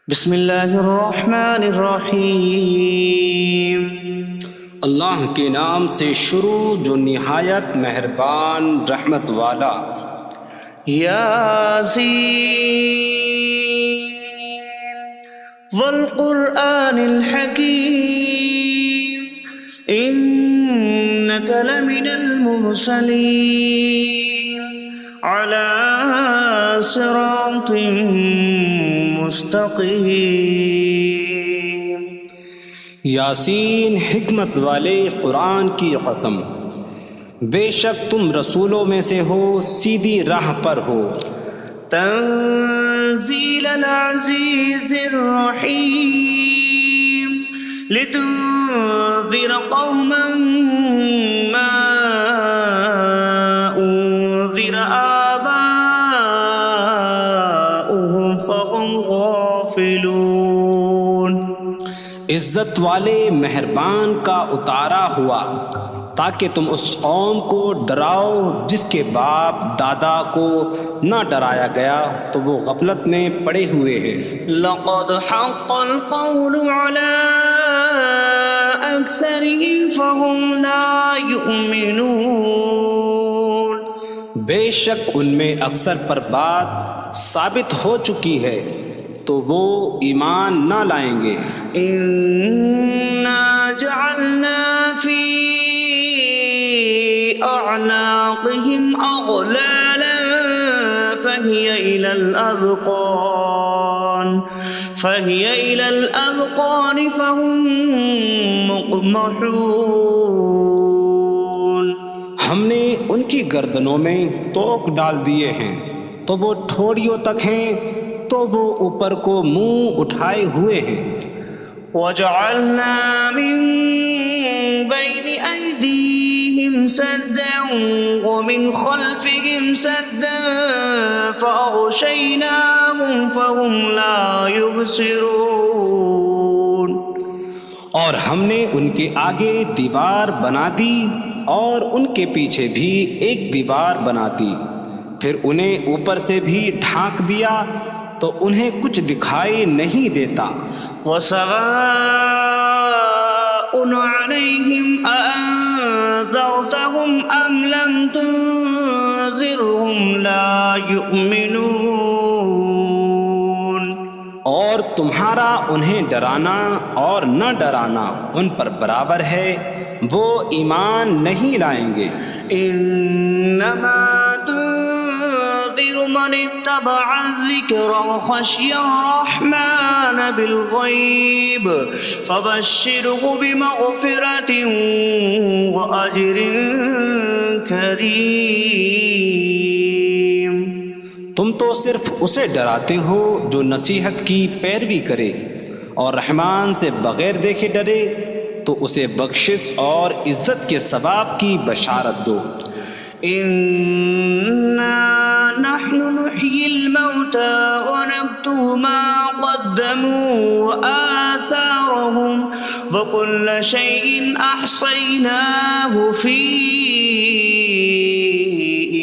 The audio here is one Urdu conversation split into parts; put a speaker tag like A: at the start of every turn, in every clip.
A: بسم اللہ الرحمن الرحیم۔
B: اللہ کے نام سے شروع جو نہایت مہربان رحمت والا۔
A: یاسین والقرآن الحکیم انک لمن المرسلین علی صراط مستقیم۔
B: یاسین حکمت والے قرآن کی قسم، بے شک تم رسولوں میں سے ہو، سیدھی راہ پر ہو۔
A: تنزیل العزیز الرحیم لتنذر قوما ما انذر آباؤهم فهم غافلون۔
B: عزت والے مہربان کا اتارا ہوا تاکہ تم اس قوم کو ڈراؤ جس کے باپ دادا کو نہ ڈرایا گیا تو وہ غفلت میں پڑے ہوئے ہیں۔
A: لقد حق القول على أكثرهم فهم لا يؤمنون۔
B: بے شک ان میں اکثر پر بات ثابت ہو چکی ہے تو وہ ایمان نہ لائیں گے۔
A: إنا جعلنا في أعناقهم أغلالا فهي إلى الأذقان فهم مقمحون۔
B: ہم نے ان کی گردنوں میں توق ڈال دیے ہیں تو وہ ٹھوڑیوں تک ہیں، تو وہ اوپر کو منہ اٹھائے ہوئے ہیں۔
A: وجعلنا من بين أيديهم سدا ومن خلفهم سدا فأغشيناهم فهم لا يبصرون۔
B: اور ہم نے ان کے آگے دیوار بنا دی اور ان کے پیچھے بھی ایک دیوار بنا دی، پھر انہیں اوپر سے بھی ڈھانک دیا تو انہیں کچھ دکھائی نہیں دیتا۔
A: وسواء عليهم أأنذرتهم أم لم تنذرهم لا يؤمنون۔
B: اور تمہارا انہیں ڈرانا اور نہ ڈرانا ان پر برابر ہے، وہ ایمان نہیں لائیں گے۔
A: انما تنذر من اتبع الذکر وخشی الرحمن بالغیب فبشره بمغفرة واجر کریم۔
B: تم تو صرف اسے ڈراتے ہو جو نصیحت کی پیروی کرے اور رحمان سے بغیر دیکھے ڈرے، تو اسے بخشش اور عزت کے ثواب کی بشارت دو۔
A: انا نحن نحيي الموتى ونكتب ما قدموا وآثارهم وكل شيء أحصيناه في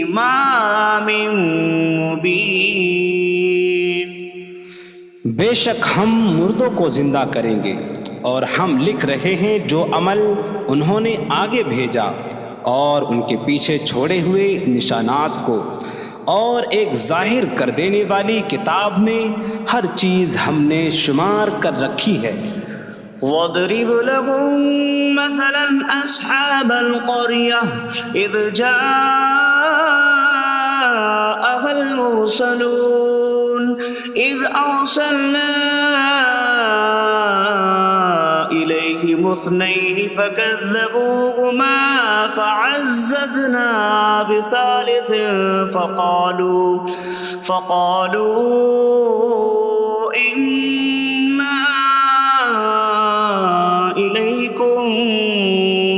A: إمام مبين۔
B: بے شک ہم مردوں کو زندہ کریں گے اور ہم لکھ رہے ہیں جو عمل انہوں نے آگے بھیجا اور ان کے پیچھے چھوڑے ہوئے نشانات کو، اور ایک ظاہر کر دینے والی کتاب میں ہر چیز ہم نے شمار کر رکھی ہے۔
A: وَاضْرِبْ لَهُم مَّثَلًا أَصْحَابَ الْقَرْيَةِ إِذْ جَاءَهَا الْمُرْسَلُونَ إِذْ أَرْسَلْنَا إِلَيْهِمُ اثْنَيْنِ فَكَذَّبُوهُمَا فَعَزَّزْنَا بِثَالِثٍ فَقَالُوا إِنَّا إِلَيْكُمْ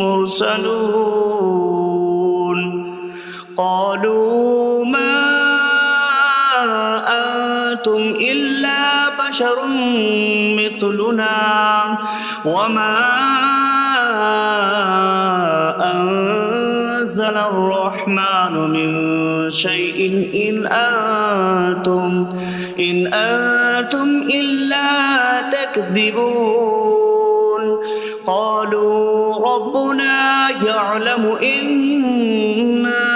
A: مُرْسَلُونَ۔ قَالُوا مَا أَنتُمْ إِلَّا بَشَرٌ مِثْلُنَا وَمَا أَنتُمْ نزل الرحمن من شيء إن أنتم إلا تكذبون قالوا ربنا يعلم إنا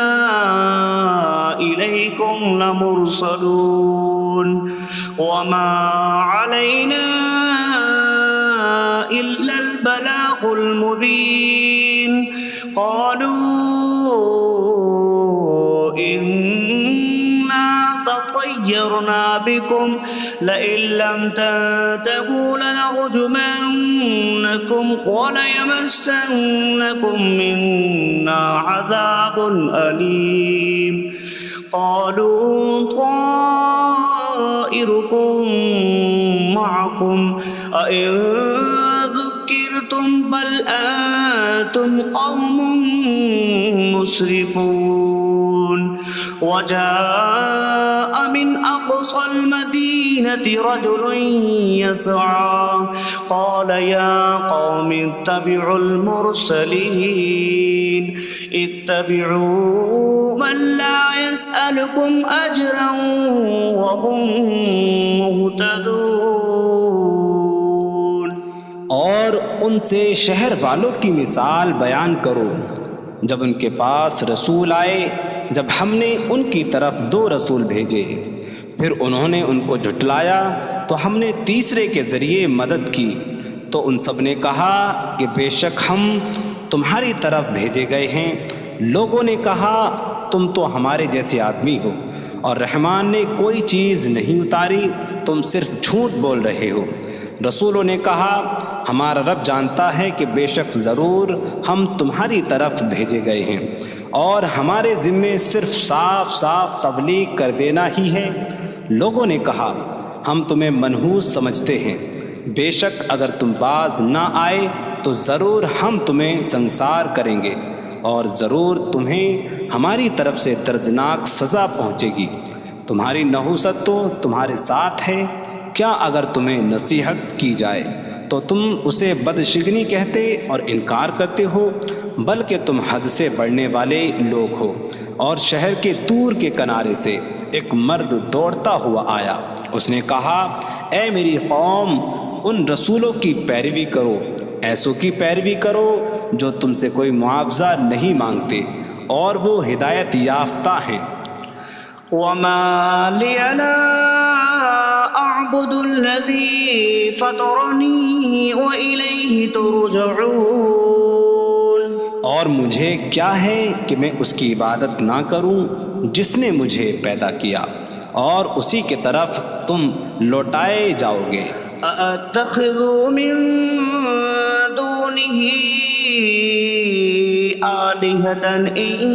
A: إليكم لمرسلون وما علينا إلا البلاغ المبين قالوا إنا تطيرنا بكم لئن لم تنتهوا لنرجمنكم وليمسنكم منا عذاب أليم قالوا طائركم معكم أئن ذكرتم بل أنتم قوم مسرفون وجاء من أقصى المدينة رجل يسعى قال يا قوم اتبعوا المرسلين اتبعوا من لا يسألكم أجرا وهم مهتدون
B: اور ان سے شہر والوں کی مثال بیان کرو جب ان کے پاس رسول آئے جب ہم نے ان کی طرف 2 رسول بھیجے پھر انہوں نے ان کو جھٹلایا تو ہم نے تیسرے کے ذریعے مدد کی تو ان سب نے کہا کہ بے شک ہم تمہاری طرف بھیجے گئے ہیں لوگوں نے کہا تم تو ہمارے جیسے آدمی ہو اور رحمان نے کوئی چیز نہیں اتاری تم صرف جھوٹ بول رہے ہو رسولوں نے کہا ہمارا رب جانتا ہے کہ بے شک ضرور ہم تمہاری طرف بھیجے گئے ہیں اور ہمارے ذمے صرف صاف صاف تبلیغ کر دینا ہی ہے لوگوں نے کہا ہم تمہیں منحوس سمجھتے ہیں بے شک اگر تم باز نہ آئے تو ضرور ہم تمہیں سنسار کریں گے اور ضرور تمہیں ہماری طرف سے دردناک سزا پہنچے گی تمہاری نحوست تو تمہارے ساتھ ہے کیا اگر تمہیں نصیحت کی جائے تو تم اسے بدشگنی کہتے اور انکار کرتے ہو بلکہ تم حد سے بڑھنے والے لوگ ہو اور شہر کے دور کے کنارے سے ایک مرد دوڑتا ہوا آیا اس نے کہا اے میری قوم ان رسولوں کی پیروی کرو ایسوں کی پیروی کرو جو تم سے کوئی معاوضہ نہیں مانگتے اور وہ ہدایت یافتہ ہیں
A: وما لي لا أعبد الذي فطرني وإليه ترجعون
B: اور مجھے کیا ہے کہ میں اس کی عبادت نہ کروں جس نے مجھے پیدا کیا اور اسی کی طرف تم لوٹائے جاؤ گے
A: أأتخذ من دونه آلهة إن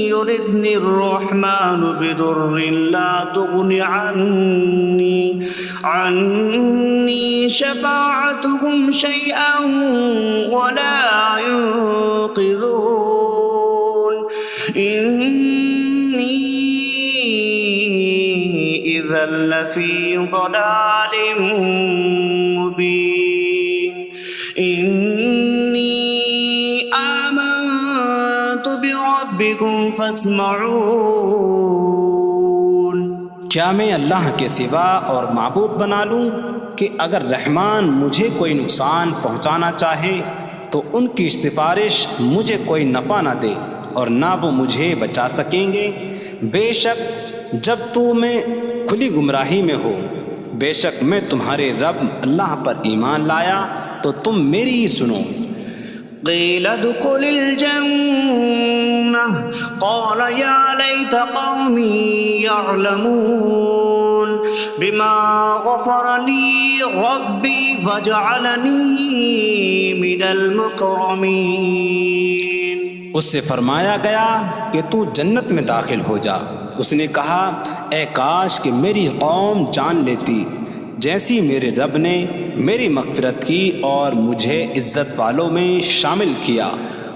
A: يردني الرحمن بضر لا تغن عني شفاعتهم شيئا ولا ينقذون إني إذا لفي ضلال مبين إني آمنت بربكم فاسمعون
B: کیا میں اللہ کے سوا اور معبود بنا لوں کہ اگر رحمان مجھے کوئی نقصان پہنچانا چاہے تو ان کی سفارش مجھے کوئی نفع نہ دے اور نہ وہ مجھے بچا سکیں گے بے شک جب میں کھلی گمراہی میں ہو بے شک میں تمہارے رب اللہ پر ایمان لایا تو تم میری ہی سنو
A: قيل ادخل الجنة قال يا ليت قومي يعلمون بما غفر لي ربي فجعلني من المكرمين
B: اس سے فرمایا گیا کہ تو جنت میں داخل ہو جا اس نے کہا اے کاش کہ میری قوم جان لیتی جیسی میرے رب نے میری مغفرت کی اور مجھے عزت والوں میں شامل کیا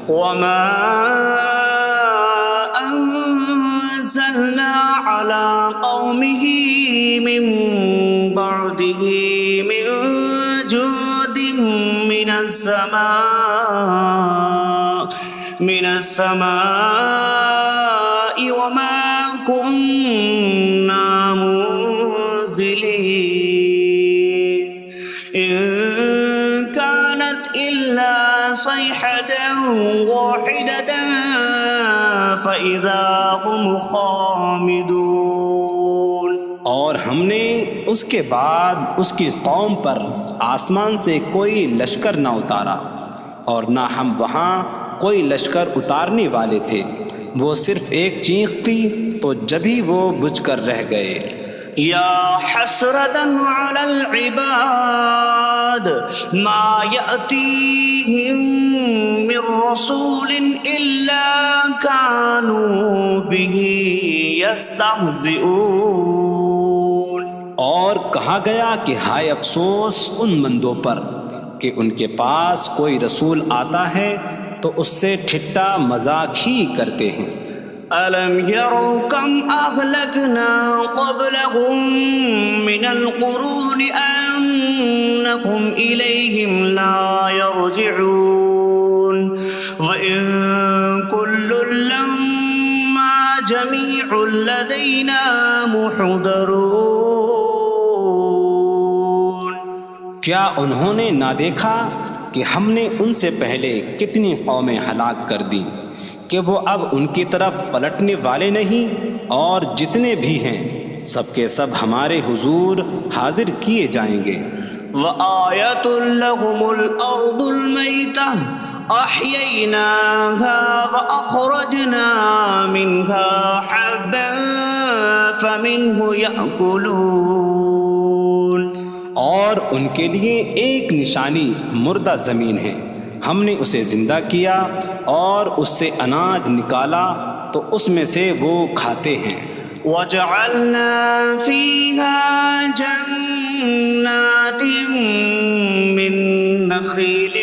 A: وما أنزلنا على قومه من بعده من جود من السماء من السماء وما كنا منزلين إن كانت إلا صيحة واحدة فإذا هم خامدون۔
B: اور ہم نے اس کے بعد اس کی قوم پر آسمان سے کوئی لشکر نہ اتارا، اور نہ ہم وہاں کوئی لشکر اتارنے والے تھے، وہ صرف ایک چیخ تھی تو جبھی وہ بجھ کر رہ گئے۔
A: یا حسرة على العباد ما يأتيهم من رسول إلا كانوا به يستهزئون۔
B: اور کہا گیا کہ ہائے افسوس ان بندوں پر کہ ان کے پاس کوئی رسول آتا ہے تو اس سے ٹھٹا مذاق ہی کرتے ہیں۔
A: أَلَمْ يَرَوْا كَمْ أَهْلَكْنَا قَبْلَهُمْ مِنَ الْقُرُونِ أَنَّكُمْ إِلَيْهِمْ لَا يَرْجِعُونَ وَإِن كُلٌّ لَّمَّا جَمِيعٌ لَّدَيْنَا مُحْضَرُونَ۔
B: کیا انہوں نے نہ دیکھا کہ ہم نے ان سے پہلے کتنی قومیں ہلاک کر دیں کہ وہ اب ان کی طرف پلٹنے والے نہیں، اور جتنے بھی ہیں سب کے سب ہمارے حضور حاضر کیے جائیں گے۔
A: وَآيَةٌ لَّهُمُ الْأَرْضُ الْمَيْتَةُ أَحْيَيْنَاهَا وَأَخْرَجْنَا مِنْهَا حَبًّا فَمِنْهُ يَأْكُلُونَ۔
B: اور ان کے لیے ایک نشانی مردہ زمین ہے، ہم نے اسے زندہ کیا اور اس سے اناج نکالا تو اس میں سے وہ کھاتے ہیں۔
A: وَجَعَلْنَا فِيهَا جَنَّاتٍ مِّن نَّخِيلٍ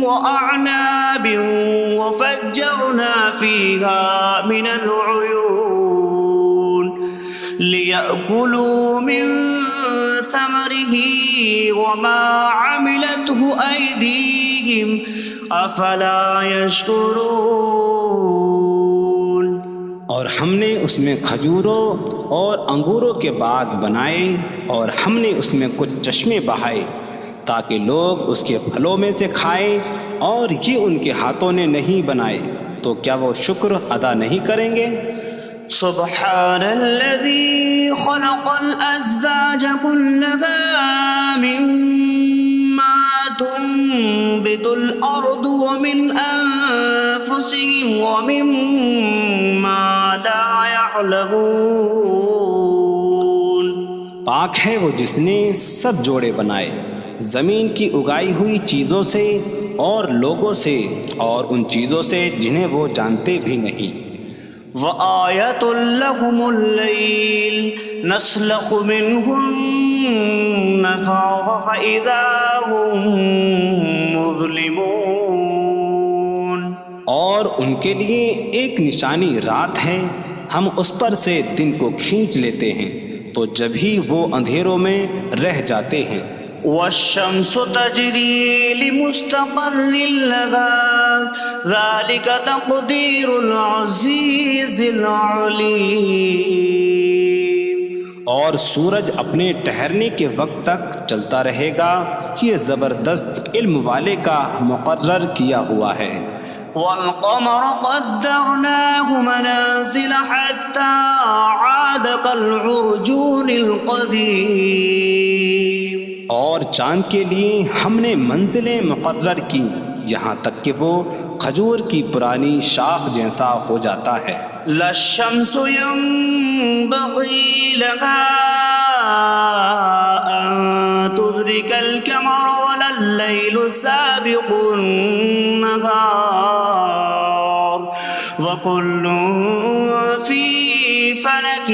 A: وَأَعْنَابٍ وَفَجَّرْنَا فِيهَا مِنَ الْعُيُونِ لِيَأْكُلُوا مِن ثَمَرِهِ وَمَا عَمِلَتْهُ أَيْدِيهِمْ أَفَلَا يَشْكُرُونَ۔
B: اور ہم نے اس میں کھجوروں اور انگوروں کے باغ بنائے، اور ہم نے اس میں کچھ چشمے بہائے تاکہ لوگ اس کے پھلوں میں سے کھائیں، اور یہ ان کے ہاتھوں نے نہیں بنائے، تو کیا وہ شکر ادا نہیں کریں گے؟
A: سبحان الذي خلق الأزواج كلها مما تنبت الأرض ومن أنفسهم ومما لا يعلمون۔
B: پاک ہے وہ جس نے سب جوڑے بنائے زمین کی اگائی ہوئی چیزوں سے اور لوگوں سے اور ان چیزوں سے جنہیں وہ جانتے بھی نہیں۔
A: وَآيَةٌ لَّهُمُ اللَّيْلُ نَسْلَخُ مِنْهُ النَّهَارَ فَإِذَا هُم مُظْلِمُونَ۔
B: اور ان کے لیے ایک نشانی رات ہے، ہم اس پر سے دن کو کھینچ لیتے ہیں تو جبھی وہ اندھیروں میں رہ جاتے ہیں۔
A: وَالشَّمْسُ تَجْرِي لِمُسْتَقَرٍّ لَّهَا ذَلِكَ تَقْدِيرُ الْعَزِيزِ الْعَلِيمِ۔
B: اور سورج اپنے ٹھہرنے کے وقت تک چلتا رہے گا، یہ زبردست علم والے کا مقرر کیا ہوا ہے۔
A: وَالْقَمَرَ قَدَّرْنَاهُ مَنَازِلَ حَتَّى عَادَ كَالْعُرْجُونِ الْقَدِيمِ۔
B: اور چاند کے لیے ہم نے منزلیں مقرر کی یہاں تک کہ وہ کھجور کی پرانی شاخ جیسا ہو جاتا ہے۔
A: لا الشمس ينبغي لها أن تدرك القمر ولا الليل سابق النهار وكل في فلك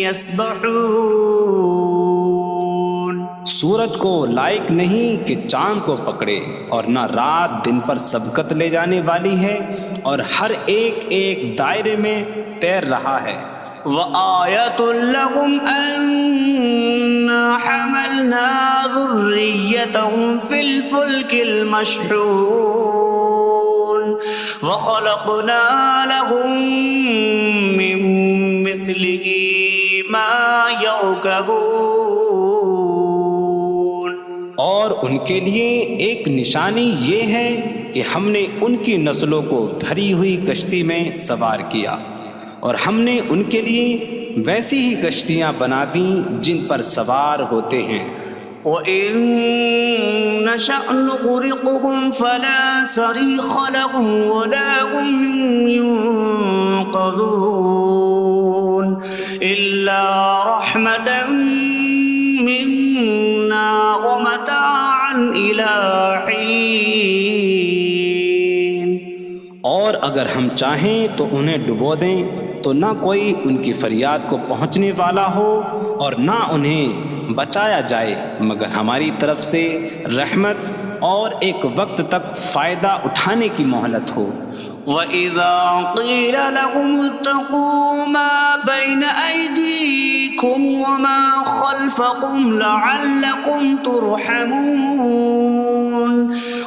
A: يسبحون۔
B: سورج کو لائق نہیں کہ چاند کو پکڑے، اور نہ رات دن پر سبقت لے جانے والی ہے، اور ہر ایک ایک دائرے میں تیر رہا ہے۔
A: وَآيَةٌ لَّهُمْ أَنَّا حَمَلْنَا ذُرِّيَّتَهُمْ فِي الْفُلْكِ الْمَشْحُونِ۔ وخلقنا لهم من مثله ما يركبون.
B: اور ان کے لیے ایک نشانی یہ ہے کہ ہم نے ان کی نسلوں کو بھری ہوئی کشتی میں سوار کیا، اور ہم نے ان کے لیے ویسی ہی کشتیاں بنا دیں جن پر سوار ہوتے ہیں.
A: وَإِن نَّشَأْ نُغْرِقْهُمْ فَلَا صَرِيخَ لَهُمْ وَلَا هُمْ يُنقَذُونَ إِلَّا رَحْمَةً مِّنَّا وَمَتَاعًا إِلَىٰ حِينٍ.
B: اور اگر ہم چاہیں تو انہیں ڈبو دیں تو نہ کوئی ان کی فریاد کو پہنچنے والا ہو اور نہ انہیں بچایا جائے مگر ہماری طرف سے رحمت اور ایک وقت تک فائدہ اٹھانے کی مہلت ہو.
A: وَإِذَا قِيلَ لَهُمُ اتَّقُوا مَا بَيْنَ أَيْدِيكُمْ وَمَا خَلْفَكُمْ لَعَلَّكُمْ تُرْحَمُونَ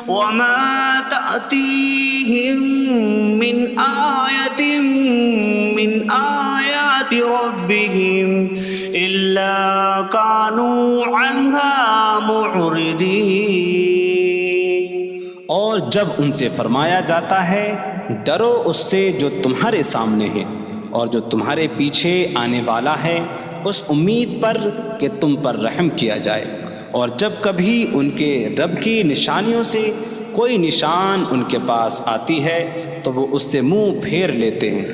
A: وَمَا تَأْتِيهِم مِّنْ آيَةٍ مِّنْ آيَاتِ رَبِّهِمْ إِلَّا كَانُوا عَنْهَا مُعْرِضِينَ.
B: اور جب ان سے فرمایا جاتا ہے ڈرو اس سے جو تمہارے سامنے ہے اور جو تمہارے پیچھے آنے والا ہے، اس امید پر کہ تم پر رحم کیا جائے، اور جب کبھی ان کے رب کی نشانیوں سے کوئی نشان ان کے پاس آتی ہے تو وہ اس سے منہ پھیر لیتے ہیں.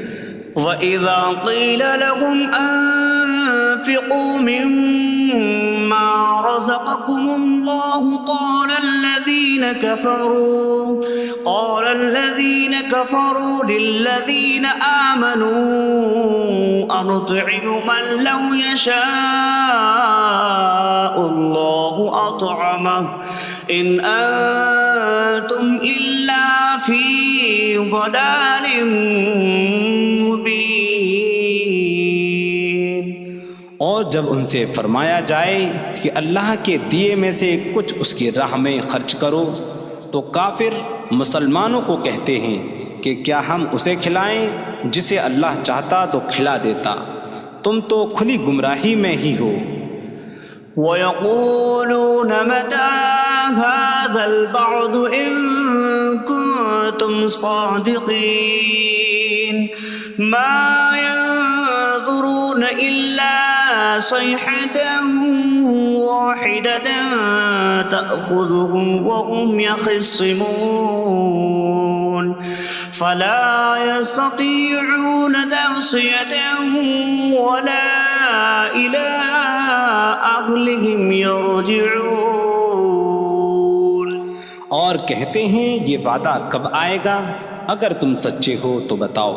A: وَإِذَا قِيلَ لَهُمْ أَنفِقُوا مِمَّا رَزَقَكُمُ اللَّهُ قَالَ الَّذِينَ كَفَرُوا لِلَّذِينَ آمَنُوا أَنُطْعِمُ مَن لَّوْ يَشَاءُ اللَّهُ أَطْعَمَهُ إِنْ أَنتُمْ إِلَّا فِي ضَلَالٍ مبین.
B: اور جب ان سے فرمایا جائے کہ اللہ کے دیے میں سے کچھ اس کی راہ میں خرچ کرو تو کافر مسلمانوں کو کہتے ہیں کہ کیا ہم اسے کھلائیں جسے اللہ چاہتا تو کھلا دیتا، تم تو کھلی گمراہی میں ہی ہو.
A: وَيَقُولُونَ مَتَىٰ هَٰذَا الْوَعْدُ إِن كُنتُمْ صَادِقِينَ مَا يَنظُرُونَ إِلَّا صَيْحَةً وَاحِدَةً تَأْخُذُهُمْ وَهُمْ يَخِصِّمُونَ فَلَا يَسْتَطِيعُونَ تَوْصِيَةً وَلَا إِلَىٰ أَهْلِهِمْ يَرْجِعُونَ.
B: اور کہتے ہیں یہ وعدہ کب آئے گا؟ اگر تم سچے ہو تو بتاؤ.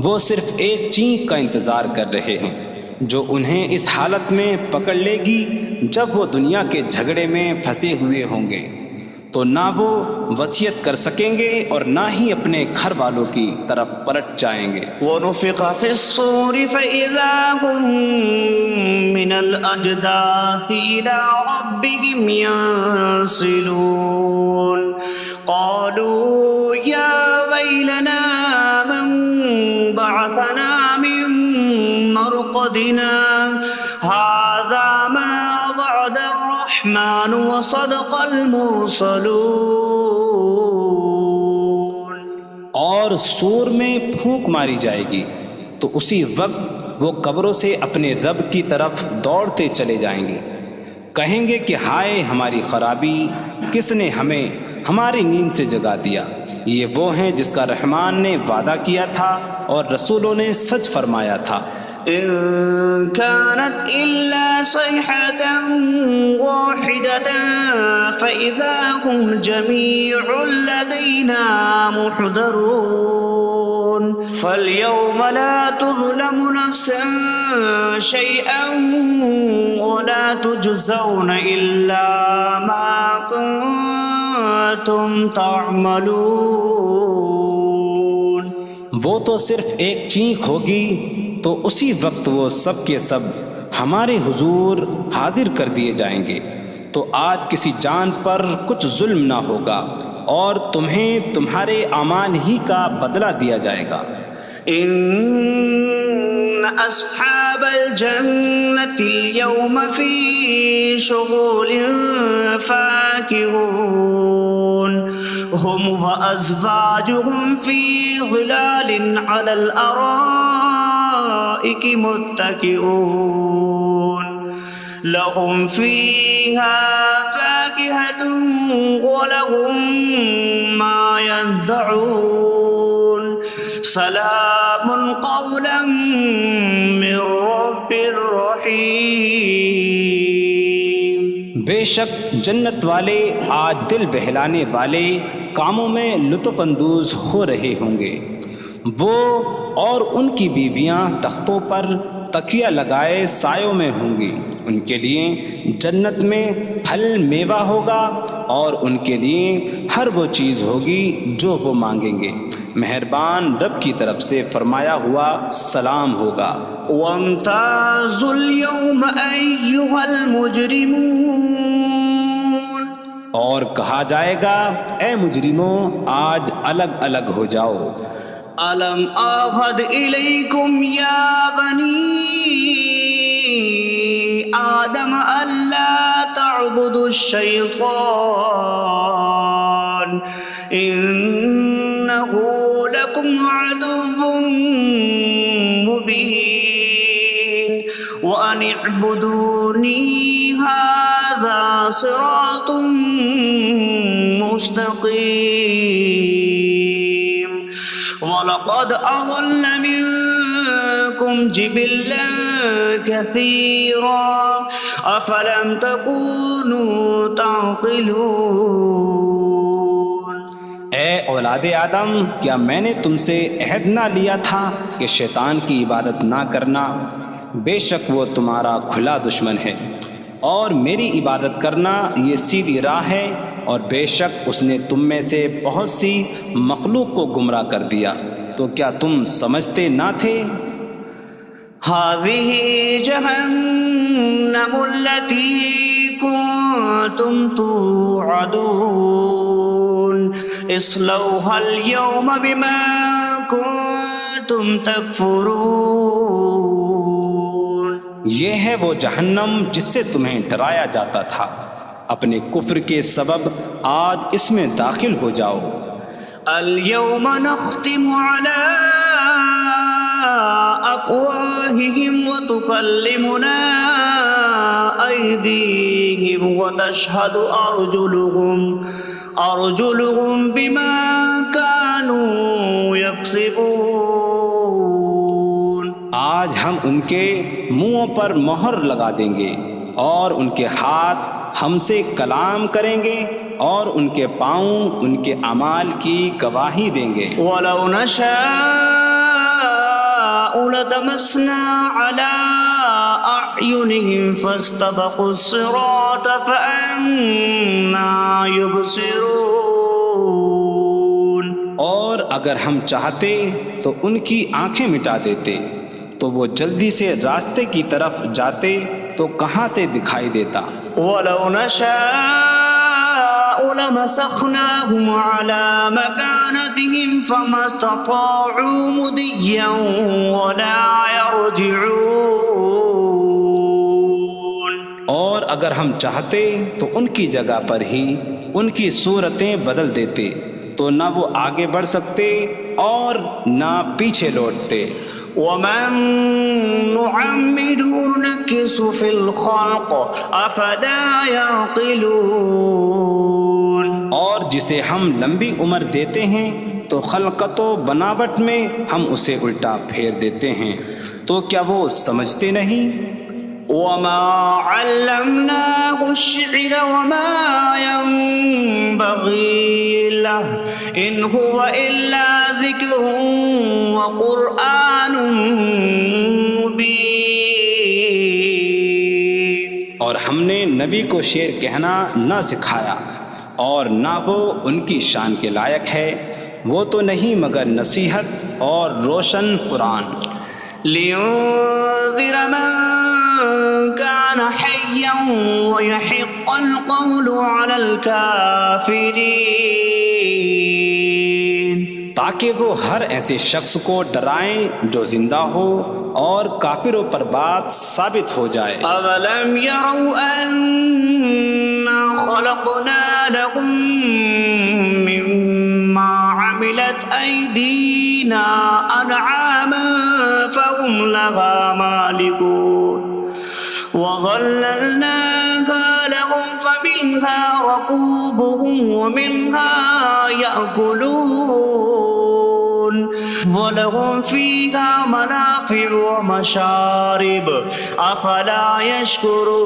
B: وہ صرف ایک چینک کا انتظار کر رہے ہیں جو انہیں اس حالت میں پکڑ لے گی جب وہ دنیا کے جھگڑے میں پھنسے ہوئے ہوں گے، تو نہ وہ وصیت کر سکیں گے اور نہ ہی اپنے گھر والوں کی طرف پلٹ جائیں گے.
A: وَنُفِخَ فِي الصُّورِ فَإِذَا هُم مِّنَ الْأَجْدَاثِ إِلَىٰ رَبِّهِمْ يَنسِلُونَ قَالُوا يَا وَيْلَنَا مَن بَعَثَنَا مِن مَّرْقَدِنَا هَٰذَا مَا وَعَدَ الرَّحْمَٰنُ وَصَدَقَ الْمُرْسَلُونَ.
B: اور سور میں پھونک ماری جائے گی تو اسی وقت وہ قبروں سے اپنے رب کی طرف دوڑتے چلے جائیں گے، کہیں گے کہ ہائے ہماری خرابی، کس نے ہمیں ہماری نیند سے جگا دیا. یہ وہ ہیں جس کا رحمان نے وعدہ کیا تھا اور رسولوں نے سچ فرمایا تھا.
A: إن كانت إلا صيحة واحدة فإذا هم جميع لدينا محضرون. فاليوم لا تظلم نفس شيئا ولا تجزون إلا ما كنتم تعملون.
B: وہ تو صرف ایک چینک ہوگی تو اسی وقت وہ سب کے سب ہمارے حضور حاضر کر دیے جائیں گے، تو آج کسی جان پر کچھ ظلم نہ ہوگا اور تمہیں تمہارے اعمال ہی کا بدلہ دیا جائے گا۔
A: إن أصحاب الجنة اليوم في شغل فاكهون هم وأزواجهم في ظلال على الأرائك متكئون لهم فيها فاكهة ولهم ما يدعون سلام قولا من رب رحیم۔
B: بے شک جنت والے آج دل بہلانے والے کاموں میں لطف اندوز ہو رہے ہوں گے۔ وہ اور ان کی بیویاں تختوں پر تکیہ لگائے سایوں میں ہوں گی۔ ان کے لیے جنت میں پھل میوہ ہوگا اور ان کے لیے ہر وہ چیز ہوگی جو وہ مانگیں گے۔ مہربان رب کی طرف سے فرمایا ہوا سلام ہوگا۔
A: وامتازوا اليوم أيها المجرمون،
B: اور کہا جائے گا اے مجرموں آج الگ الگ ہو جاؤ۔
A: ألم أعهد إليكم يا بني آدم ألا تعبدوا الشيطان إنه لكم عدو مبين وأن اعبدوني هذا صراط مستقيم وَلَقَدْ أَضَلَّ مِنكُمْ جِبِلًّا كَثِيرًا أَفَلَمْ تَكُونُوا تَعْقِلُونَ۔
B: اے اولاد آدم، کیا میں نے تم سے عہد نہ لیا تھا کہ شیطان کی عبادت نہ کرنا؟ بے شک وہ تمہارا کھلا دشمن ہے، اور میری عبادت کرنا یہ سیدھی راہ ہے، اور بے شک اس نے تم میں سے بہت سی مخلوق کو گمراہ کر دیا، تو کیا تم سمجھتے نہ تھے؟
A: هذه جهنم التي كنتم توعدون اصلوها اليوم بما كنتم تكفرون۔
B: یہ ہے وہ جہنم جس سے تمہیں ڈرایا جاتا تھا، اپنے کفر کے سبب آج اس میں داخل ہو جاؤ۔
A: اليوم نختم على أفواههم وتكلمنا أيديهم وتشهد أرجلهم بما كانوا يكسبون۔
B: آج ہم ان کے منہوں پر مہر لگا دیں گے، اور ان کے ہاتھ ہم سے کلام کریں گے، اور ان کے پاؤں ان کے اعمال کی گواہی دیں گے۔
A: وَلَوْ نَشَاءُ لَطَمَسْنَا عَلَىٰ أَعْيُنِهِمْ فَاسْتَبَقُوا الصِّرَاطَ فَأَنَّىٰ يُبْصِرُونَ۔
B: اور اگر ہم چاہتے تو ان کی آنکھیں مٹا دیتے، تو وہ جلدی سے راستے کی طرف جاتے تو کہاں سے دکھائی دیتا۔
A: وَلَوْ نَشَاءُ لَمَسَخْنَاهُمْ عَلَىٰ مَكَانَتِهِمْ فَمَا اسْتَطَاعُوا مُضِيًّا وَلَا يَرْجِعُونَ۔
B: اور اگر ہم چاہتے تو ان کی جگہ پر ہی ان کی صورتیں بدل دیتے، تو نہ وہ آگے بڑھ سکتے اور نہ پیچھے لوٹتے۔
A: وَمَن نُّعَمِّرْهُ نُنَكِّسْهُ فِي الْخَلْقِ أَفَلَا يَعْقِلُونَ۔
B: اور جسے ہم لمبی عمر دیتے ہیں تو خلقت و بناوٹ میں ہم اسے الٹا پھیر دیتے ہیں، تو کیا وہ سمجھتے نہیں؟
A: وَمَا عَلَّمْنَاهُ الشِّعْرَ وَمَا يَنبَغِي لَهُ إِنْ هُوَ إِلَّا ذِكْرٌ وَقُرْآنٌ مُّبِينٌ۔
B: اور ہم نے نبی کو شعر کہنا نہ سکھایا، اور نہ وہ ان کی شان کے لائق ہے، وہ تو نہیں مگر نصیحت اور روشن قرآن۔
A: لِيُنذِرَ مَن كَانَ حَيًّا حيا ويحق القول على الكافرين
B: تاکہ وہ ہر ایسے شخص کو ڈرائیں جو زندہ ہو اور کافروں پر بات ثابت ہو جائے۔
A: أولم يروا أنا خلقنا لهم مما عملت أيدينا أنعاما فهم لها مالكون وظللناها لهم فمنها ركوبهم ومنها يأكلون وَلَهُمْ فِيهَا مَنَافِعُ وَمَشَارِبُ أَفَلَا يَشْكُرُونَ۔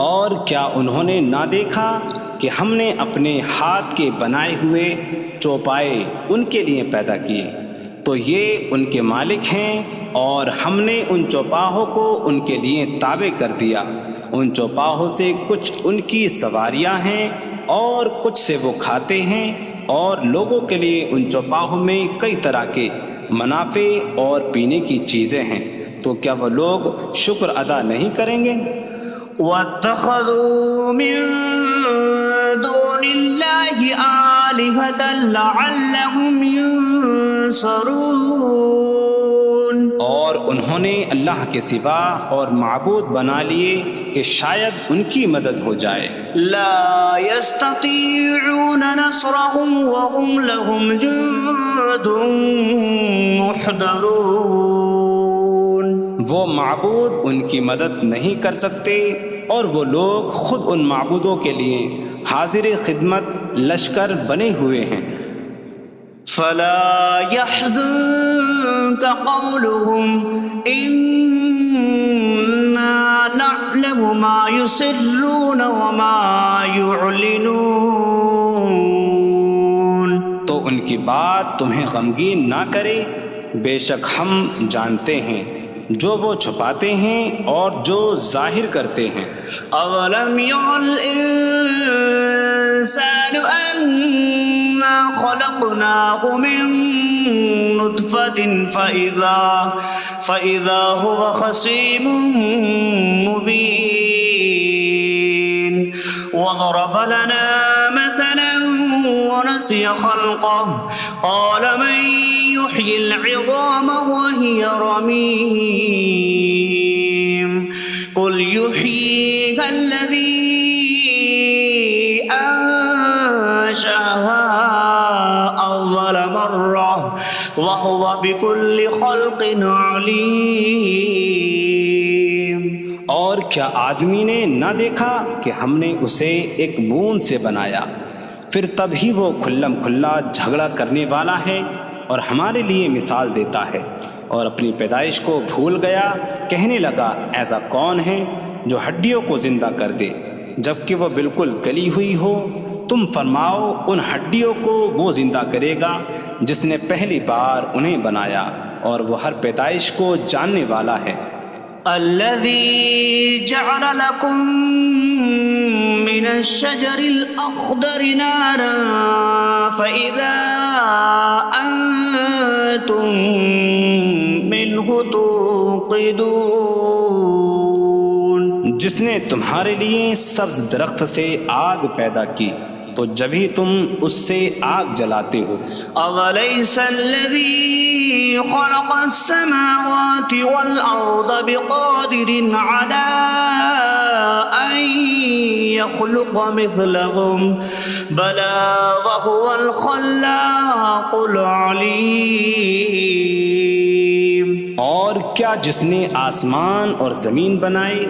B: اور کیا انہوں نے نہ دیکھا کہ ہم نے اپنے ہاتھ کے بنائے ہوئے چوپائے ان کے لیے پیدا کیے، تو یہ ان کے مالک ہیں، اور ہم نے ان چوپاہوں کو ان کے لیے تابع کر دیا۔ ان چوپاہوں سے کچھ ان کی سواریاں ہیں اور کچھ سے وہ کھاتے ہیں، اور لوگوں کے لیے ان چوپاہوں میں کئی طرح کے منافع اور پینے کی چیزیں ہیں، تو کیا وہ لوگ شکر ادا نہیں کریں گے؟
A: وَاتَّخَذُوا مِن دُونِ اللَّهِ آلِهَةً لَعَلَّهُمْ يُنصَرُونَ۔
B: اور انہوں نے اللہ کے سوا اور معبود بنا لیے کہ شاید ان کی مدد ہو جائے۔
A: لا يستطيعون نصرهم وهم لهم جند محضرون۔
B: وہ معبود ان کی مدد نہیں کر سکتے، اور وہ لوگ خود ان معبودوں کے لیے حاضر خدمت لشکر بنے ہوئے ہیں۔
A: فلا يحزنك قولهم إنا نعلم ما يسرون وما يعلنون۔
B: تو ان کی بات تمہیں غمگین نہ کرے، بے شک ہم جانتے ہیں جو وہ چھپاتے ہیں اور جو ظاہر کرتے ہیں۔
A: اولم ير الانسان انا خلقناه من نطفة فإذا هو خصيم مبين وضرب لنا مثلا ونسي خلقه قال من يحيي العظام وهي رميم قل يحييها الذي أنشأها أول مرة وهو بكل خلق عليم۔
B: اور کیا آدمی نے نہ دیکھا کہ ہم نے اسے ایک بوند سے بنایا، پھر تب ہی وہ کھلم کھلا جھگڑا کرنے والا ہے اور ہمارے لیے مثال دیتا ہے، اور اپنی پیدائش کو بھول گیا، کہنے لگا ایسا کون ہے جو ہڈیوں کو زندہ کر دے جبکہ وہ بالکل گلی ہوئی ہو؟ تم فرماؤ ان ہڈیوں کو وہ زندہ کرے گا جس نے پہلی بار انہیں بنایا، اور وہ ہر پیدائش کو جاننے والا ہے۔
A: الذي جعل لكم من الشجر الأخضر نارا فإذا أنتم منه توقدون۔
B: جس نے تمہارے لیے سبز درخت سے آگ پیدا کی تو جبھی تم اس سے آگ جلاتے ہو۔
A: أَوَلَيْسَ الَّذِي خَلَقَ السَّمَاوَاتِ وَالْأَرْضَ بِقَادِرٍ عَلَىٰ أَن يَخْلُقَ مِثْلَهُم بَلَىٰ وَهُوَ الْخَلَّاقُ الْعَلِيمُ۔
B: اور کیا جس نے آسمان اور زمین بنائے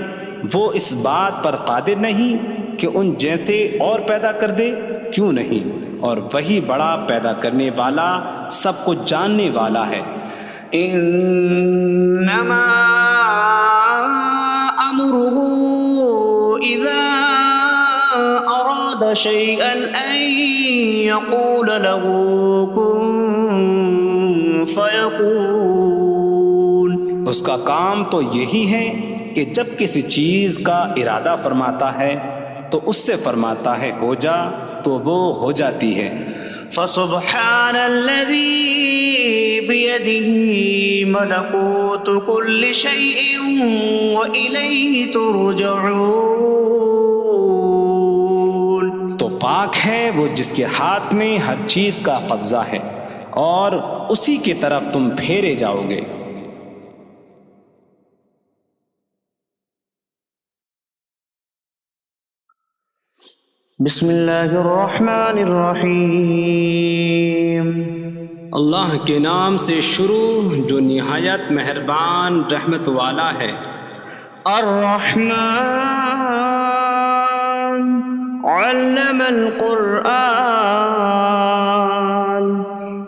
B: وہ اس بات پر قادر نہیں کہ ان جیسے اور پیدا کر دے؟ کیوں نہیں، اور وہی بڑا پیدا کرنے والا سب کچھ جاننے والا ہے۔
A: انما امره اذا اراد شيئا ان يقول له كن فيكون۔
B: اس کا کام تو یہی ہے کہ جب کسی چیز کا ارادہ فرماتا ہے تو اس سے فرماتا ہے ہو جا، تو وہ ہو جاتی ہے۔
A: فسبحان الذي بيده ملكوت كل شيء وإليه ترجعون.
B: تو پاک ہے وہ جس کے ہاتھ میں ہر چیز کا قبضہ ہے اور اسی کی طرف تم پھیرے جاؤ گے.
A: بسم اللہ الرحمن الرحیم.
B: اللہ کے نام سے شروع جو نہایت مہربان رحمت والا ہے.
A: الرحمن علم القرآن.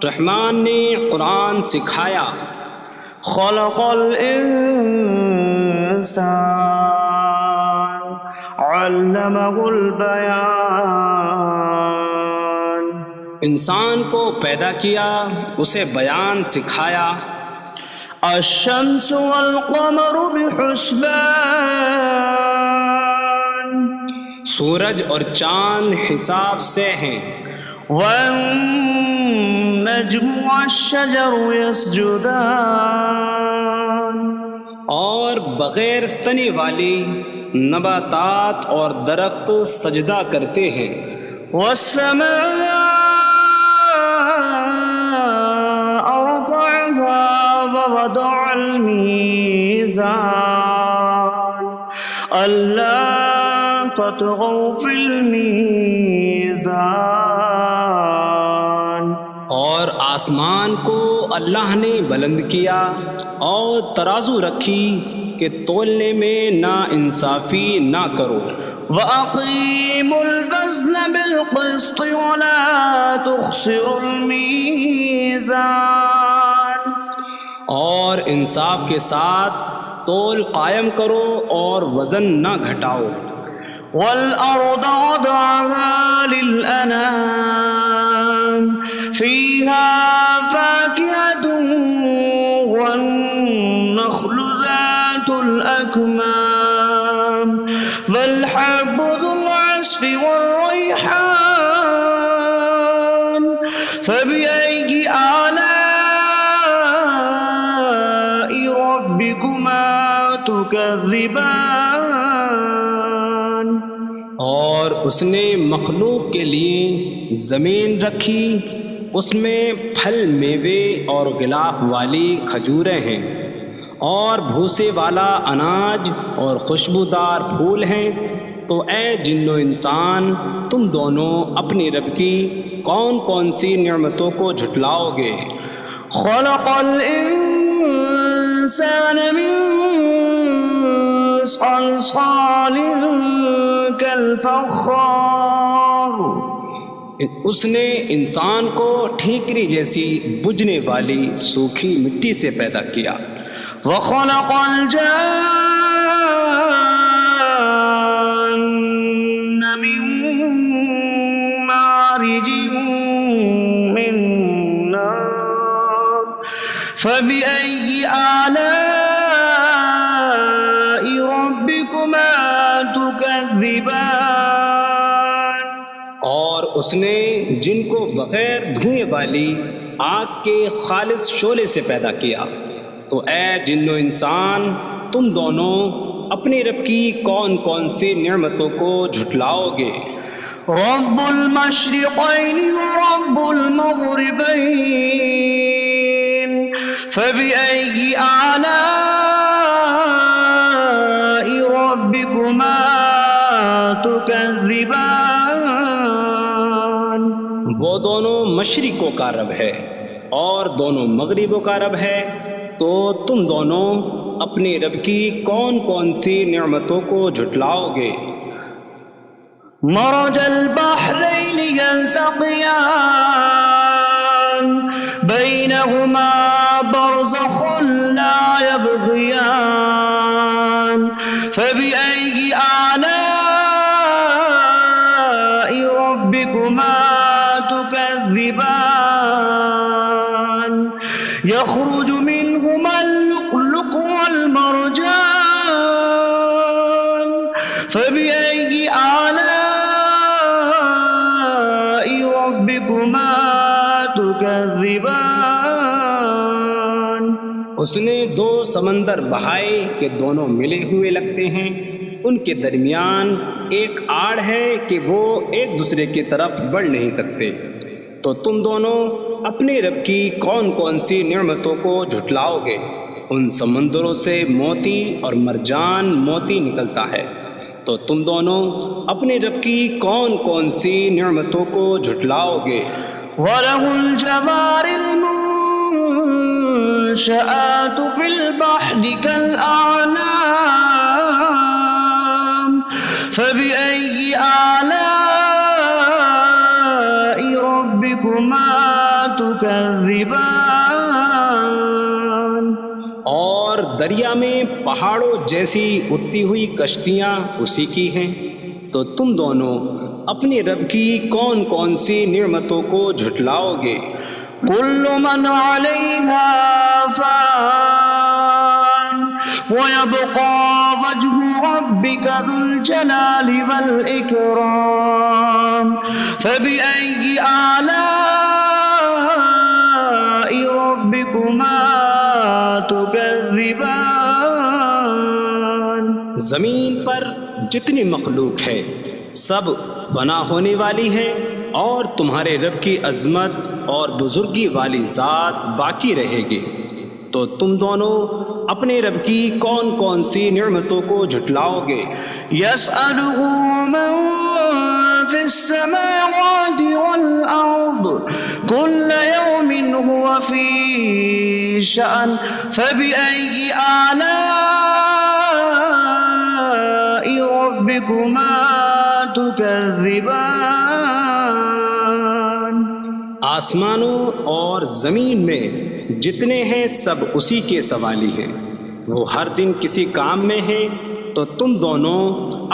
B: رحمان نے قرآن سکھایا.
A: خلق الانسان علمہ البیان.
B: انسان کو پیدا کیا اسے بیان سکھایا.
A: الشمس والقمر بحسبان.
B: سورج اور چاند حساب سے ہیں.
A: والنجم والشجر يسجدان.
B: اور بغیر تنے والی نباتات اور درخت سجدہ کرتے ہیں.
A: والسماء رفعها ووضع الميزان ألا تطغوا في الميزان.
B: اور آسمان کو اللہ نے بلند کیا اور ترازو رکھی کہ تولنے میں نا انصافی نہ کرو.
A: وَأَقِيمُوا الْوَزْنَ بِالْقِسْطِ وَلَا تُخْسِرُوا الْمِيزَانَ.
B: اور انصاف کے ساتھ تول قائم کرو اور وزن نہ گھٹاؤ.
A: وَالْأَرْضَ وَضَعَهَا لِلْأَنَامِ فِيهَا فَاكِهَةٌ وَالنَّخْلُ ذَاتُ الْأَكْمَامِ وَالْحَبُّ ذُو الْعَصْفِ وَالرَّيْحَانُ فَبِأَيِّ آلَاءِ رَبِّكُمَا تُكَذِّبَانِ.
B: اور اس نے مخلوق کے لیے زمین رکھی، اس میں پھل میوے اور غلاف والی کھجوریں ہیں اور بھوسے والا اناج اور خوشبودار پھول ہیں. تو اے جن و انسان تم دونوں اپنی رب کی کون کون سی نعمتوں کو جھٹلاؤ گے.
A: خلق الانسان من صلصال کالفخار.
B: اس نے انسان کو ٹھیکری جیسی بجھنے والی سوکھی مٹی سے پیدا کیا.
A: وخلق الجان من مارج من نار فبأي آلاء ربكما تكذبان.
B: اور اس نے جن کو بغیر دھوئیں والی آگ کے خالص شعلے سے پیدا کیا. تو اے جن و انسان تم دونوں اپنی رب کی کون کون سی نعمتوں کو جھٹلاؤ گے.
A: رب المشرقین ورب المغربین فبأي آلاء ربكما تكذبان.
B: وہ دونوں مشرقوں کا رب ہے اور دونوں مغربوں کا رب ہے. تو تم دونوں اپنی رب کی کون کون سی نعمتوں کو جھٹلاؤ گے.
A: مرج البحرین یلتقیان بینہما برزخ لا یبغیان فبأي آلاء ربكما تكذبان. يخرج منهما اللؤلؤ والمرجان فبأي آلاء ربكما تكذبان
B: اس نے دو سمندر بہائے کہ دونوں ملے ہوئے لگتے ہیں، ان کے درمیان ایک آڑ ہے کہ وہ ایک دوسرے کی طرف بڑھ نہیں سکتے، تو تم دونوں اپنے رب کی کون کون سی نعمتوں کو جھٹلاؤ گے؟ ان سمندروں سے موتی اور مرجان موتی نکلتا ہے، تو تم دونوں اپنے رب کی کون کون سی نعمتوں کو جھٹلاؤ گے؟
A: وَلَهُ الْجَوَارِ الْمُنشَآتُ فِي الْبَحْرِ كَالْأَعْلَامِ فَبِأَيِّ آلَاءِ رَبِّكُمَا تُكَذِّبَانِ
B: اور دریا میں پہاڑوں جیسی اڑتی ہوئی کشتیاں اسی کی ہیں، تو تم دونوں اپنے رب کی کون کون سی نعمتوں کو جھٹلاؤ گے؟
A: كل من عليها فان ويبقى وجه ربك ذو الجلال والإكرام فبأي آلاء ربكما تكذبان
B: زمین پر جتنی مخلوق ہے سب فنا ہونے والی ہے، اور تمہارے رب کی عظمت اور بزرگی والی ذات باقی رہے گی، تو تم دونوں اپنے رب کی کون کون سی نعمتوں کو جھٹلاؤ گے؟
A: يسأله من في السماوات والأرض كل يوم هو في شأن فبأي آلاء ربكما تكذبان
B: آسمانوں اور زمین میں جتنے ہیں سب اسی کے سوالی ہیں، وہ ہر دن کسی کام میں ہیں، تو تم دونوں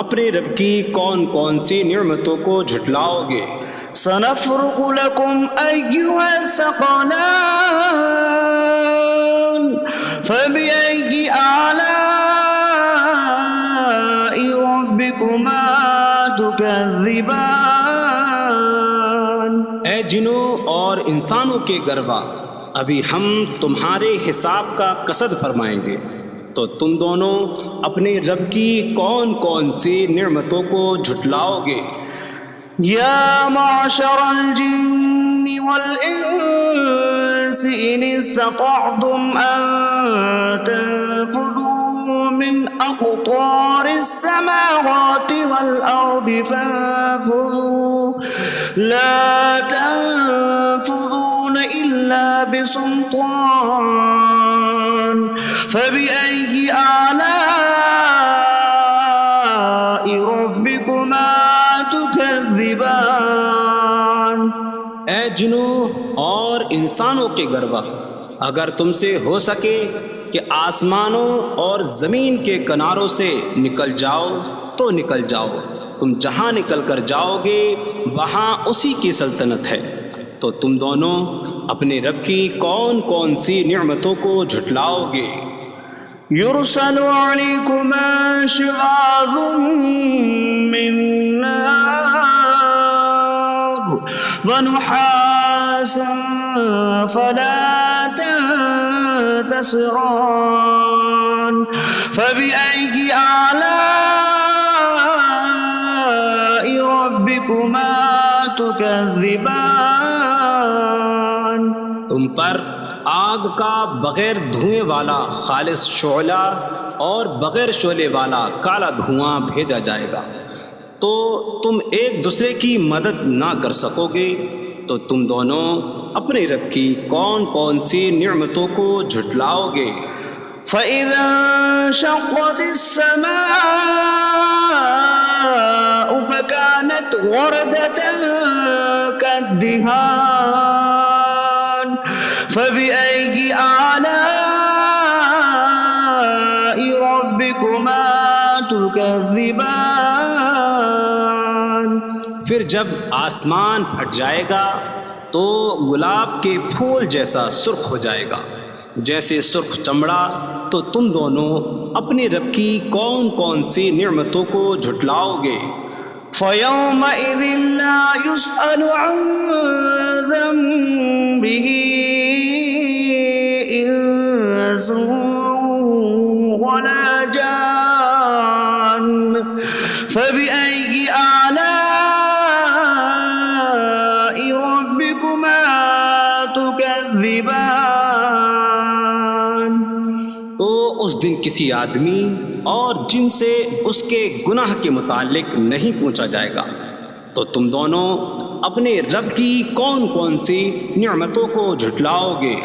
B: اپنے رب کی کون کون سی نعمتوں کو جھٹلاؤ گے؟
A: سنفرغ لكم أيها الثقلان فبأي آلاء ربكما تكذبان
B: اے جنوں اور انسانوں کے گروہ، ابھی ہم تمہارے حساب کا قصد فرمائیں گے، تو تم دونوں اپنے رب کی کون کون سی نعمتوں کو جھٹلاؤ گے؟
A: يا معشر الجن والإنس إن استطعتم أن تنفذوا من أقطار السماوات والأرض فانفذوا لا تنفذون إلا بسلطان فبأي آلاء ربكما تكذبان
B: اے جنوں اور انسانوں کے گروہ، اگر تم سے ہو سکے کہ آسمانوں اور زمین کے کناروں سے نکل جاؤ تو نکل جاؤ، تم جہاں نکل کر جاؤ گے وہاں اسی کی سلطنت ہے، تو تم دونوں اپنے رب کی کون کون سی نعمتوں کو جھٹلاؤ گے؟
A: يرسل عليكما شواظ من نار ونحاسا فلا تنتصران فبأي آلاء ربكما تكذبان
B: تم پر آگ کا بغیر دھوئیں والا خالص شعلہ اور بغیر شعلے والا کالا دھواں بھیجا جائے گا، تو تم ایک دوسرے کی مدد نہ کر سکو گے، تو تم دونوں اپنے رب کی کون کون سی نعمتوں کو جھٹلاؤ گے؟
A: فَإِذَا انشَقَّتِ السَّمَاءُ فَكَانَتْ وَرْدَةً كَالدِّهَانِ فَبِأَيِّ آلَاءِ رَبِّكُمَا تُكَذِّبَانِ
B: پھر جب آسمان پھٹ جائے گا تو گلاب کے پھول جیسا سرخ ہو جائے گا، جیسے سرخ چمڑا، تو تم دونوں اپنے رب کی کون کون سی نعمتوں کو جھٹلاؤ گے؟
A: فَيَوْمَئِذٍ لَا يُسْأَلُ عَنْ ذَنبِهِ به إنس ولا جان فبأي آلاء ربكما تكذبان
B: تو اس دن کسی آدمی اور جن سے اس کے گناہ کے متعلق نہیں پوچھا جائے گا، تو تم دونوں اپنے رب کی کون کون سی نعمتوں کو جھٹلاؤ گے؟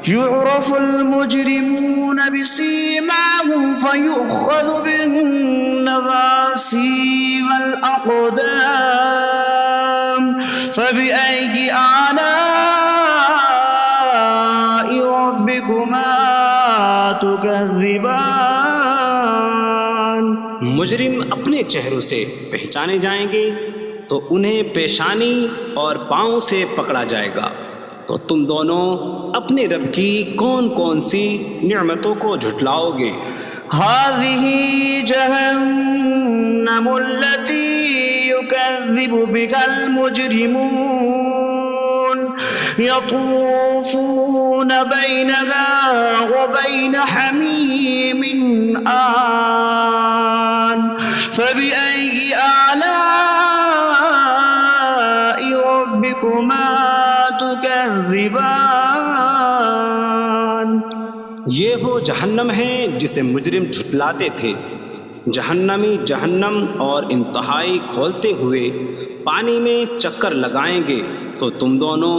A: يعرف المجرمون بسيماهم فيؤخذ بالنواسي والأقدام فبأي آلاء ربكما تكذبان
B: مجرم اپنے چہروں سے پہچانے جائیں گے تو انہیں پیشانی اور پاؤں سے پکڑا جائے گا۔ تو تم دونوں اپنے رب کی کون کون سی نعمتوں کو جھٹلاؤ گے؟
A: هذه جهنم التي يكذب بها المجرمون يطوفون بينها وبين حميم آن فبأي آلاء ربكما تكذبان
B: یہ وہ جہنم ہے جسے مجرم جھٹلاتے تھے۔ جہنمی جہنم اور انتہائی کھولتے ہوئے پانی میں چکر لگائیں گے، تو تم دونوں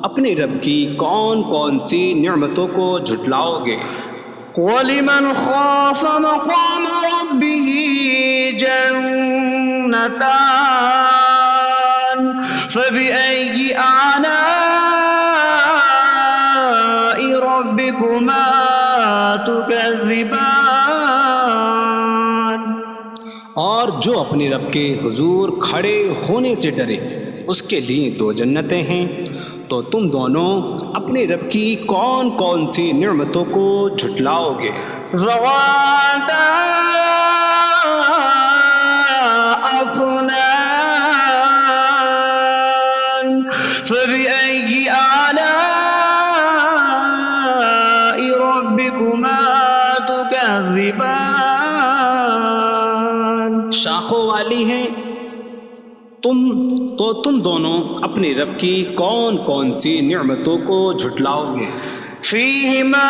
B: اپنے رب کی کون کون سی نعمتوں کو جھٹلاؤ گے؟
A: وَلِمَنْ خَافَ مَقَامَ رَبِّهِ جَنَّتَانِ فَبِأَيِّ آلَاءِ رَبِّكُمَا تُكَذِّبَانِ
B: اور جو اپنے رب کے حضور کھڑے ہونے سے ڈرے، اس کے لیے دو جنتیں ہیں، تو تم دونوں اپنے رب کی کون کون سی نعمتوں کو جھٹلاؤ گے؟
A: ذواتا أفنان فبأي آلاء ربكما تكذبان
B: شاخوں والی ہیں تم دونوں اپنے رب کی کون کون سی نعمتوں کو جھٹلاؤ گے؟
A: فيهما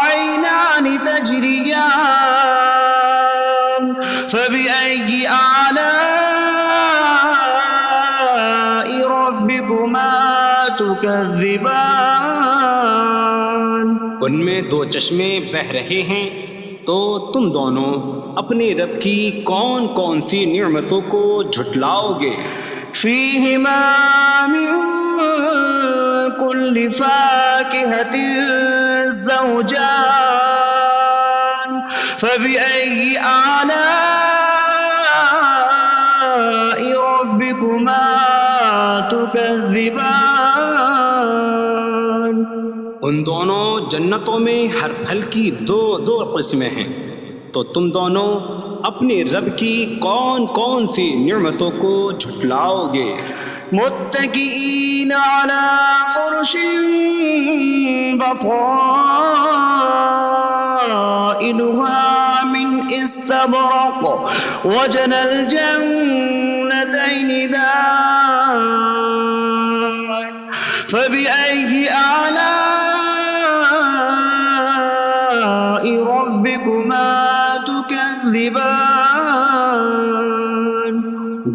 A: عينان تجريان فبأي آلاء ربكما تكذبان
B: ان میں دو چشمے بہہ رہے ہیں، تو تم دونوں اپنے رب کی کون کون سی نعمتوں کو جھٹلاؤ گے؟
A: فيهما من كل فاكهة زوجان فبأي آلاء ربكما تكذبان
B: ان دونوں جنتوں میں ہر پھل کی دو قسمیں ہیں، تو تم دونوں اپنے رب کی کون کون سی نعمتوں کو جھٹلاؤ گے؟
A: متكئين على فرش بطائنها من استبرق وجنى الجنتين دان فبأي آلاء ربكما تكذبان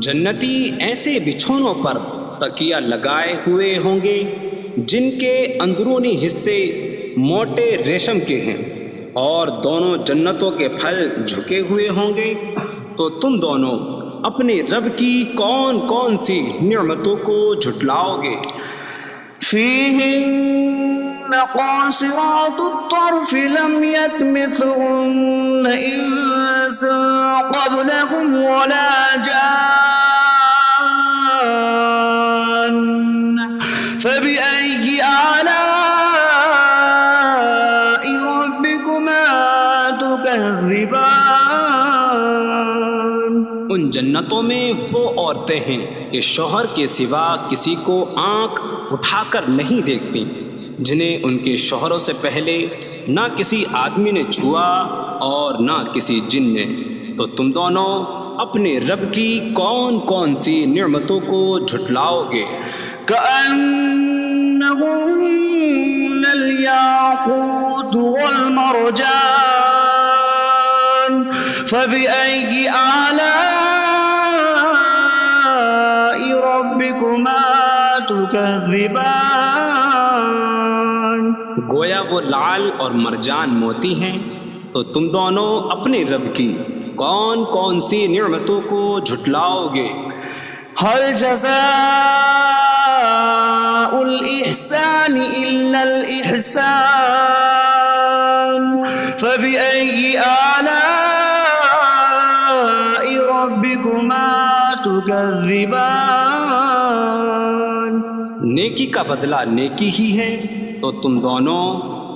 B: جنتی ایسے بچھونوں پر تکیہ لگائے ہوئے ہوں گے جن کے اندرونی حصے موٹے ریشم کے ہیں، اور دونوں جنتوں کے پھل جھکے ہوئے ہوں گے، تو تم دونوں اپنے رب کی کون کون سی نعمتوں کو جھٹلاؤ گے؟
A: فيهن قاصرات الطرف لم يطمثهن إنس قبلهم ولا جان فبأي آلاء ربكما تكذبان
B: ان جنتوں میں وہ عورتیں ہیں کہ شوہر کے سوا کسی کو آنکھ اٹھا کر نہیں دیکھتی، جنہیں ان کے شوہروں سے پہلے نہ کسی آدمی نے چھوا اور نہ کسی جن نے۔ تو تم دونوں اپنے رب کی کون کون سی نعمتوں کو جھٹلاؤ گے؟
A: كأنهن الياقوت والمرجان فبأي آلاء ربكما تكذبان؟
B: گویا وہ لعل اور مرجان موتی ہیں۔ تو تم دونوں اپنے رب کی کون کون سی نعمتوں کو جھٹلاؤ گے؟
A: هل جزاء الإحسان إلا الإحسان فبأي آلاء ربكما تكذبان؟
B: نیکی کا بدلہ نیکی ہی ہے، تو تم دونوں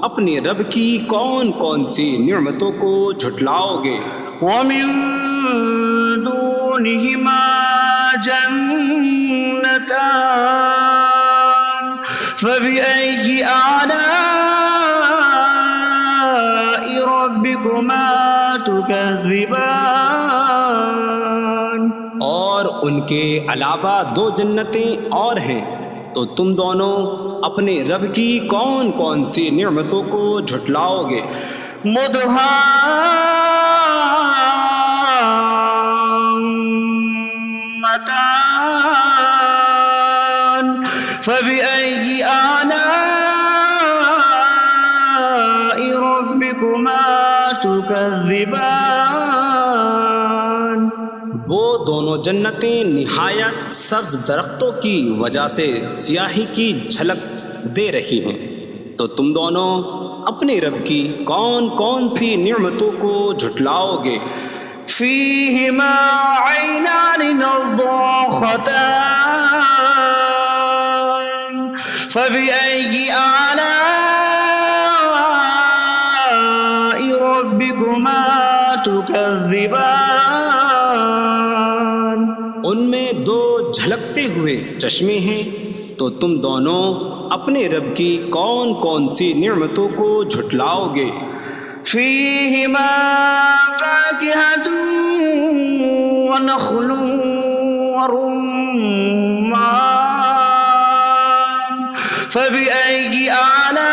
B: اپنے رب کی کون کون سی نعمتوں کو جھٹلاؤ گے؟
A: ومن دونهما جنتان فبأي آلاء ربكما تكذبان؟
B: اور ان کے علاوہ دو جنتیں اور ہیں، تو تم دونوں اپنے رب کی کون کون سی نعمتوں کو جھٹلاؤ گے؟
A: مدهامتان فبأي آلاء ربكما تكذبان؟
B: وہ دونوں جنتیں نہایت سبز درختوں کی وجہ سے سیاہی کی جھلک دے رہی ہیں، تو تم دونوں اپنے رب کی کون کون سی نعمتوں کو جھٹلاؤ گے؟
A: فيهما عينان نضاختان فبأي آلاء ربكما تكذبان؟
B: ان میں دو جھلکتے ہوئے چشمے ہیں، تو تم دونوں اپنے رب کی کون کون سی نعمتوں کو جھٹلاؤ گے؟
A: فيهما فاكهة ونخل ورمان فبأي آلاء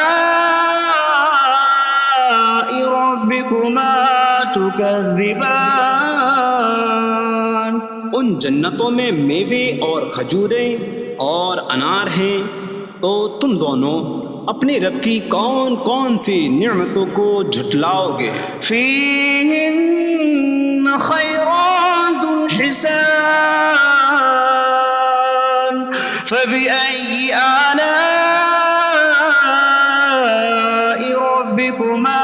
A: ربكما تكذبان؟
B: ان جنتوں میں میوے اور کھجوریں اور انار ہیں، تو تم دونوں اپنے رب کی کون کون سی نعمتوں کو جھٹلاؤ گے؟
A: فيهن خيرات حسان فبأي آلاء ربكما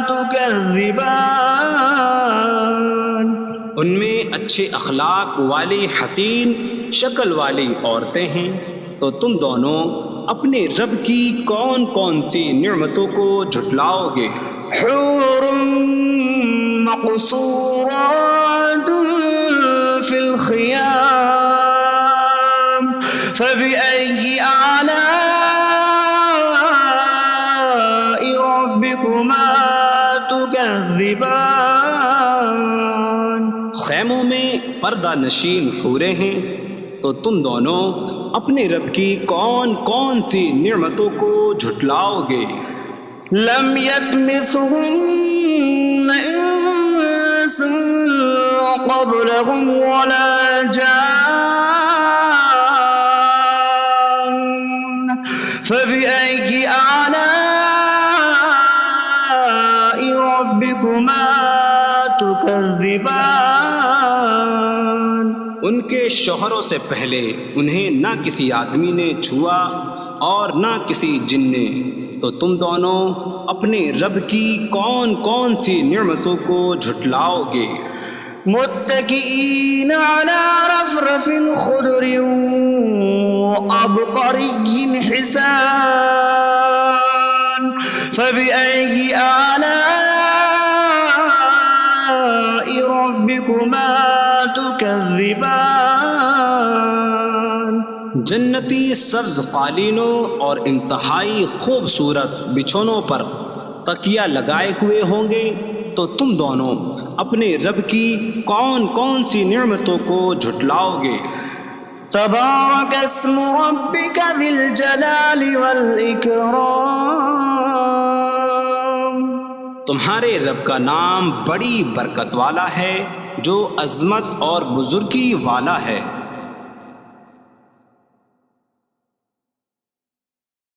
A: تكذبان؟
B: ان میں اچھے اخلاق والی حسین شکل والی عورتیں ہیں، تو تم دونوں اپنے رب کی کون کون سی نعمتوں کو جھٹلاؤ گے؟
A: حور مقصورات في الخيام فبأي آلاء ربكما تكذبان؟
B: خیموں میں پردہ نشین حوریں ہیں، تو تم دونوں اپنے رب کی کون کون سی نعمتوں کو جھٹلاؤ گے؟
A: لم يطمثهن انس قبلهم ولا جان فبأي آلاء ربكما تكذبان؟
B: ان کے شوہروں سے پہلے انہیں نہ کسی آدمی نے چھوا اور نہ کسی جن نے، تو تم دونوں اپنے رب کی کون کون سی نعمتوں کو جھٹلاؤ گے؟
A: متكئين على رفرف خضر وعبقري حسان فبأي آلاء ربكما تكذبان؟ تكذبان
B: جنتی سبز قالینوں اور انتہائی خوبصورت بچھونوں پر تکیہ لگائے ہوئے ہوں گے، تو تم دونوں اپنے رب کی کون کون سی نعمتوں کو جھٹلاؤ گے؟
A: تبارك اسم ربك ذي الجلال والإكرام
B: تمہارے رب کا نام بڑی برکت والا ہے، جو عظمت اور بزرگی والا ہے۔